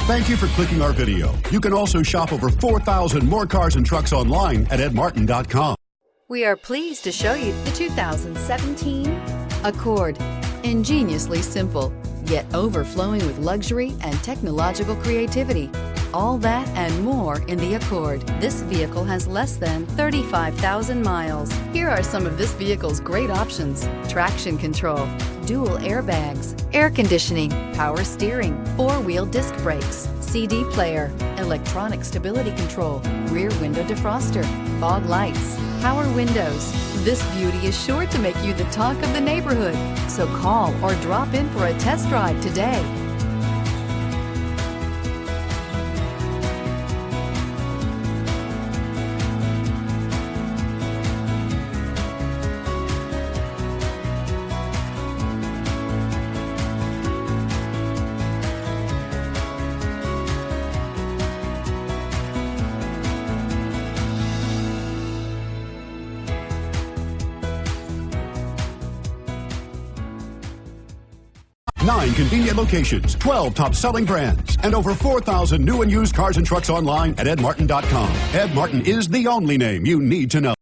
Thank you for clicking our video. You can also shop over 4,000 more cars and trucks online at edmartin.com. We are pleased to show you the 2017 Accord. Ingeniously simple, yet overflowing with luxury and technological creativity. All that and more in the Accord. This vehicle has less than 35,000 miles. Here are some of this vehicle's great options: traction control, dual airbags, air conditioning, power steering, four-wheel disc brakes, CD player, electronic stability control, rear window defroster, fog lights, power windows. This beauty is sure to make you the talk of the neighborhood. So call or drop in for a test drive today. Nine convenient locations, 12 top-selling brands, and over 4,000 new and used cars and trucks online at edmartin.com. Ed Martin is the only name you need to know.